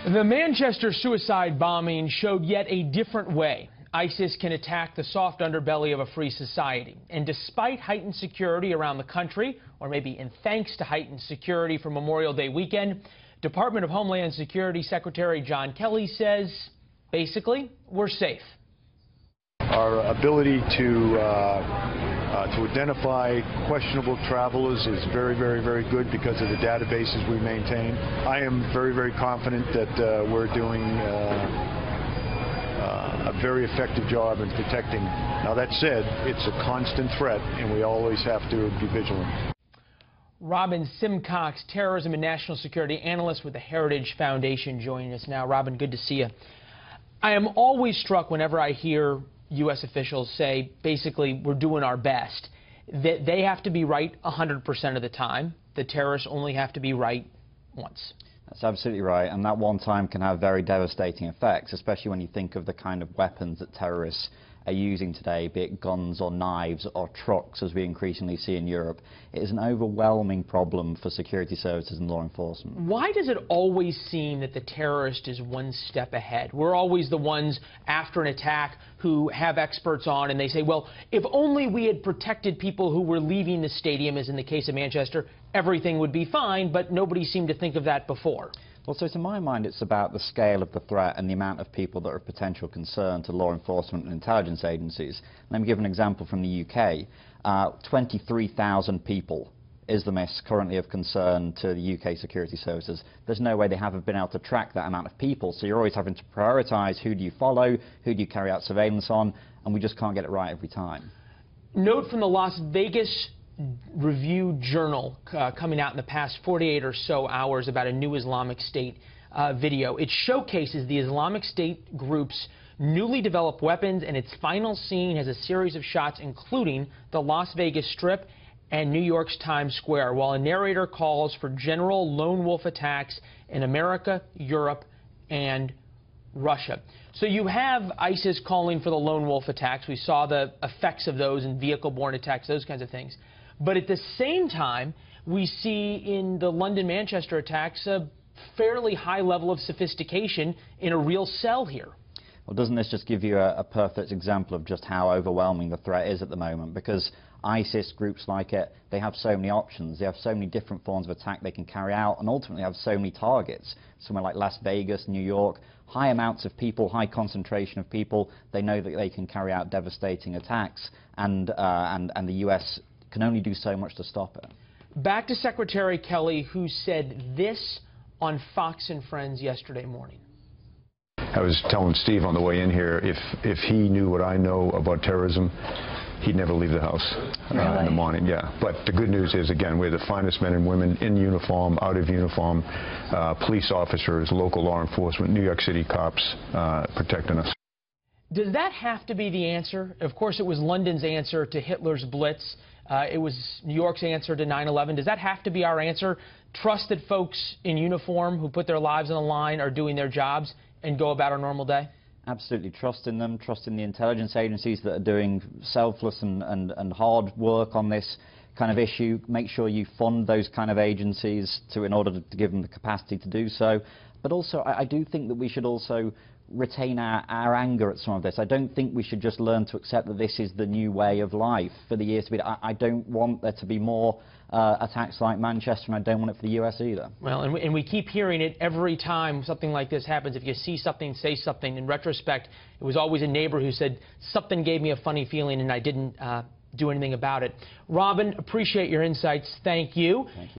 The Manchester suicide bombing showed yet a different way ISIS can attack the soft underbelly of a free society. And despite heightened security around the country, or maybe in thanks to heightened security for Memorial Day weekend, Department of Homeland Security Secretary John Kelly says, basically, we're safe. Our ability to identify questionable travelers is very good because of the databases we maintain. I am very confident that we're doing a very effective job in protecting. Now that said, it's a constant threat and we always have to be vigilant. Robin Simcox, terrorism and national security analyst with the Heritage Foundation, joining us now. Robin, good to see you. I am always struck whenever I hear U.S. officials say, basically, we're doing our best, that they have to be right 100% of the time. The terrorists only have to be right once. That's absolutely right, and that one time can have very devastating effects, especially when you think of the kind of weapons that terrorists are using today, be it guns or knives or trucks, as we increasingly see in Europe. It is an overwhelming problem for security services and law enforcement. Why does it always seem that the terrorist is one step ahead? We're always the ones after an attack who have experts on and they say, well, if only we had protected people who were leaving the stadium, as in the case of Manchester, everything would be fine, but nobody seemed to think of that before. Well, so to my mind, it's about the scale of the threat and the amount of people that are of potential concern to law enforcement and intelligence agencies. Let me give an example from the UK. 23,000 people is the miss currently of concern to the UK security services. There's no way they haven't been able to track that amount of people, so you're always having to prioritise who do you follow, who do you carry out surveillance on, and we just can't get it right every time. Note from the Las Vegas Review-Journal coming out in the past 48 or so hours about a new Islamic State video. It showcases the Islamic State group's newly developed weapons, and its final scene has a series of shots including the Las Vegas Strip and New York's Times Square, while a narrator calls for general lone wolf attacks in America, Europe, and Russia. So you have ISIS calling for the lone wolf attacks. We saw the effects of those in vehicle-borne attacks, those kinds of things. But at the same time, we see in the London-Manchester attacks a fairly high level of sophistication in a real cell here. Well, doesn't this just give you a perfect example of just how overwhelming the threat is at the moment? Because ISIS, groups like it, they have so many options. They have so many different forms of attack they can carry out and ultimately have so many targets. Somewhere like Las Vegas, New York, high amounts of people, high concentration of people. They know that they can carry out devastating attacks, and the U.S. can only do so much to stop it. Back to Secretary Kelly, who said this on Fox and Friends yesterday morning. I was telling Steve on the way in here, if he knew what I know about terrorism, he'd never leave the house in the morning. Yeah, but the good news is, again, we're the finest men and women in uniform, out of uniform, police officers, local law enforcement, New York City cops protecting us. Does that have to be the answer? Of course, it was London's answer to Hitler's Blitz. It was New York's answer to 9/11. Does that have to be our answer? Trust that folks in uniform who put their lives on the line are doing their jobs and go about our normal day? Absolutely. Trust in them, trust in the intelligence agencies that are doing selfless and hard work on this kind of issue. Make sure you fund those kind of agencies in order to give them the capacity to do so. But also, I do think that we should also retain our anger at some of this. I don't think we should just learn to accept that this is the new way of life for the years to be. I don't want there to be more attacks like Manchester, and I don't want it for the US either. Well, and we keep hearing it every time something like this happens. If you see something, say something. In retrospect, it was always a neighbor who said, something gave me a funny feeling and I didn't do anything about it. Robin, appreciate your insights. Thank you. Thank you.